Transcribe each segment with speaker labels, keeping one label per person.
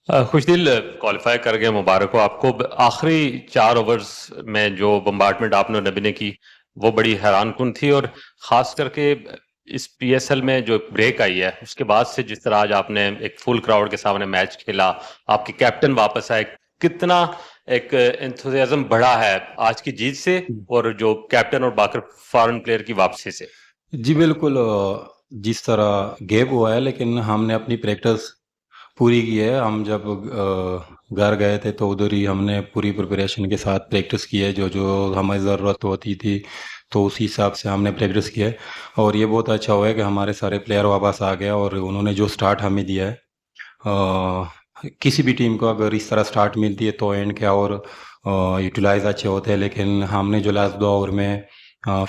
Speaker 1: खुशदिल qualify कर गए, मुबारक हो आपको। आखिरी 4 ओवर्स में जो बम्बार्डमेंट आपने नबी ने की वो बड़ी हैरानकुन थी, और खास करके इस पीएसएल में जो ब्रेक आई है उसके बाद से जिस तरह आज आपने एक फुल क्राउड के सामने मैच खेला, आपके कैप्टन वापस आए, कितना एक एंथुसियाज्म बढ़ा है आज की जीत से और जो कैप्टन और बाकी फॉरेन प्लेयर की वापसी से।
Speaker 2: जी बिल्कुल। जिस तरह गैप हुआ है लेकिन हमने अपनी प्रैक्टिस पूरी की है। हम जब घर गए थे तो उधर ही हमने पूरी प्रिपरेशन के साथ प्रैक्टिस की है, जो जो हमें ज़रूरत होती थी तो उसी हिसाब से हमने प्रैक्टिस की है। और ये बहुत अच्छा हुआ है कि हमारे सारे प्लेयर वापस आ गए और उन्होंने जो स्टार्ट हमें दिया है। किसी भी टीम को अगर इस तरह स्टार्ट मिलती है तो एंड क्या और यूटिलाइज अच्छे होते हैं, लेकिन हमने जो लास्ट 2 ओवर में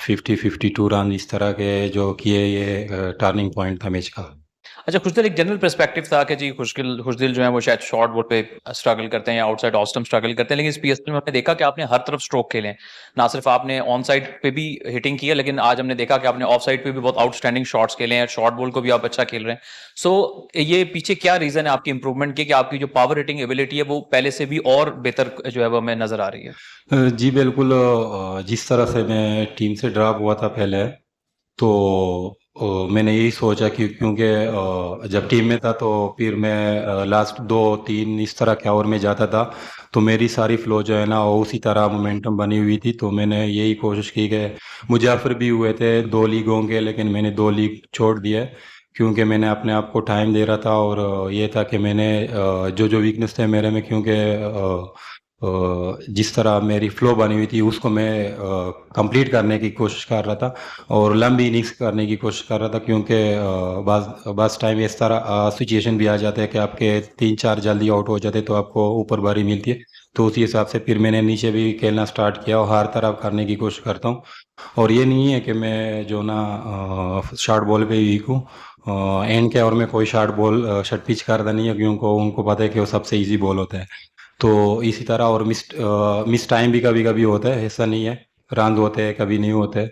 Speaker 2: 52 रन इस तरह के जो किए, ये टर्निंग पॉइंट था मैच का।
Speaker 3: अच्छा, खुशदिल, एक जनरल पर्सपेक्टिव था कि जी खुशदिल जो है वो शायद शॉर्ट बॉल पे स्ट्रगल करते हैं या आउटसाइड ऑफ स्टंप स्ट्रगल करते हैं, लेकिन इस पीएसएल में हमने देखा कि आपने हर तरफ स्ट्रोक खेले हैं। ना सिर्फ आपने ऑन साइड पे भी हिटिंग की है, लेकिन आज हमने देखा कि आपने ऑफ साइड पे भी बहुत आउटस्टैंडिंग शॉट्स खेले हैं, शॉर्ट बॉल को भी आप अच्छा खेल रहे हैं। सो ये पीछे क्या रीजन है आपकी इंप्रूवमेंट की कि आपकी जो पावर हिटिंग एबिलिटी है वो पहले से भी और बेहतर जो है वो हमें नजर आ रही है?
Speaker 2: जी बिल्कुल। जिस तरह से मैं टीम से ड्रॉप हुआ था पहले, तो मैंने यही सोचा कि क्योंकि जब टीम में था तो फिर मैं लास्ट 2-3 इस तरह के ओवर में जाता था, तो मेरी सारी फ्लो जो है ना वो उसी तरह मोमेंटम बनी हुई थी। तो मैंने यही कोशिश की कि मुजाफिर भी हुए थे 2 लीगों के, लेकिन मैंने 2 लीग छोड़ दिए क्योंकि मैंने अपने आप को टाइम दे रहा था। और ये था कि मैंने जो जो वीकनेस थे मेरे में, क्योंकि जिस तरह मेरी फ्लो बनी हुई थी उसको मैं कंप्लीट करने की कोशिश कर रहा था और लंबी इनिंग्स करने की कोशिश कर रहा था, क्योंकि बस टाइम इस तरह सिचुएशन भी आ जाते हैं कि आपके 3-4 जल्दी आउट हो जाते तो आपको ऊपर बारी मिलती है। तो उसी हिसाब से फिर मैंने नीचे भी खेलना स्टार्ट किया और हर तरफ करने की कोशिश करता हूँ। और ये नहीं है कि मैं जो ना शॉर्ट बॉल पे वीक हूँ। एंड के ओवर में कोई शॉर्ट बॉल शॉर्ट पिच करता नहीं है, क्योंकि उनको पता है कि वो सबसे इजी बॉल होता है। तो इसी तरह और मिस टाइम भी कभी कभी होता है, ऐसा नहीं है। रन होते हैं, कभी नहीं होते।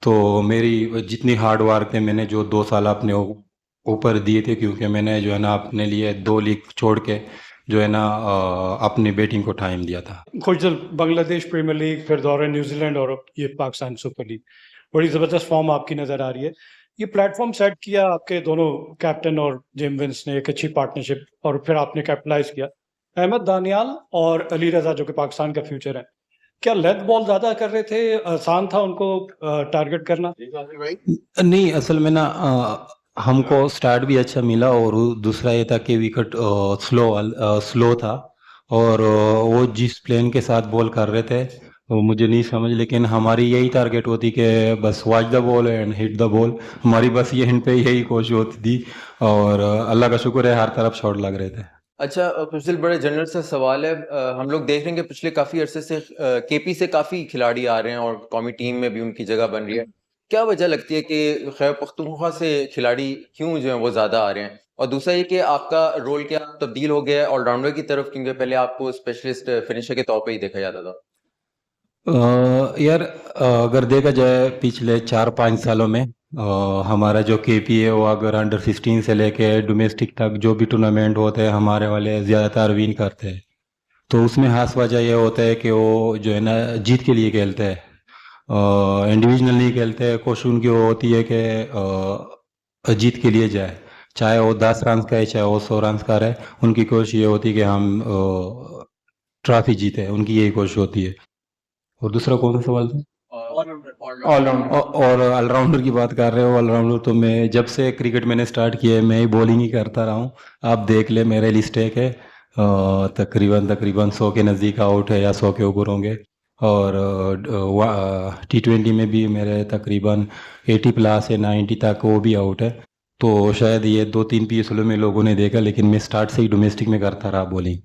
Speaker 2: तो मेरी जितनी हार्ड वर्क है, मैंने जो 2 साल अपने ऊपर दिए थे, क्योंकि मैंने जो है ना अपने लिए 2 लीग छोड़ के जो है ना अपनी बैटिंग को टाइम दिया था।
Speaker 4: कुछ दिन बांग्लादेश प्रीमियर लीग, फिर दौरे न्यूजीलैंड और अब ये पाकिस्तान सुपर लीग, बड़ी ज़बरदस्त फॉर्म आपकी नज़र आ रही है। ये प्लेटफॉर्म सेट किया आपके दोनों कैप्टन और जिम विंस ने, एक अच्छी पार्टनरशिप, और फिर आपने कैपिटलाइज किया। अहमद दानियाल और अली रजा जो कि पाकिस्तान का फ्यूचर है, क्या लेंथ बॉल ज़्यादा कर रहे थे? आसान था उनको टारगेट करना?
Speaker 2: नहीं, असल में ना हमको स्टार्ट भी अच्छा मिला और दूसरा ये था कि विकेट स्लो था। और वो जिस प्लेन के साथ बॉल कर रहे थे वो मुझे नहीं समझ, लेकिन हमारी यही टारगेट होती कि बस watch the ball and hit the ball. हमारी बस ये इन पे यही कोशिश होती थी और अल्लाह का शुक्र है हर तरफ शॉट लग रहे थे।
Speaker 5: अच्छा, खुशदिल, बड़े जनरल सा सवाल है। हम लोग देख रहे हैं कि पिछले काफ़ी अरसे से केपी से काफ़ी खिलाड़ी आ रहे हैं और कौमी टीम में भी उनकी जगह बन रही है। क्या वजह लगती है कि खैबर पख्तूनख्वा से खिलाड़ी क्यों जो है वो ज़्यादा आ रहे हैं? और दूसरा ये कि आपका रोल क्या तब्दील हो गया है ऑलराउंडर की तरफ, क्योंकि पहले आपको स्पेशलिस्ट फिनिशर के तौर पे ही देखा जाता था।
Speaker 2: यार, अगर देखा जाए पिछले 4-5 सालों में हमारा जो केपी है वो अगर अंडर 16 से लेके डोमेस्टिक तक जो भी टूर्नामेंट होते हैं हमारे वाले ज़्यादातर विन करते हैं। तो उसमें खास वजह ये होता है कि वो जो है ना जीत के लिए खेलते हैं, इंडिविजुअल नहीं खेलते। कोशिश उनकी वो होती है कि जीत के लिए जाए, चाहे वो 10 रन का है चाहे वो 100 रन का रहे। उनकी कोशिश ये होती है कि हम ट्रॉफी जीते, उनकी यही कोशिश होती है। और दूसरा कौन सा सवाल था? ऑलराउंडर। और ऑलराउंडर की बात कर रहे हो, ऑलराउंडर तो मैं जब से क्रिकेट मैंने स्टार्ट किया है मैं ही बॉलिंग ही करता रहा हूँ। आप देख ले मेरे लिस्टेक है, तकरीबन तकरीबन 100 के नज़दीक आउट है या 100 के ऊपर होंगे। और T20 में भी मेरे तकरीबन 80+ है, 90 तक वो भी आउट है। तो शायद ये 2-3 PSL में लोगों ने देखा, लेकिन मैं स्टार्ट से ही डोमेस्टिक में करता रहा बॉलिंग।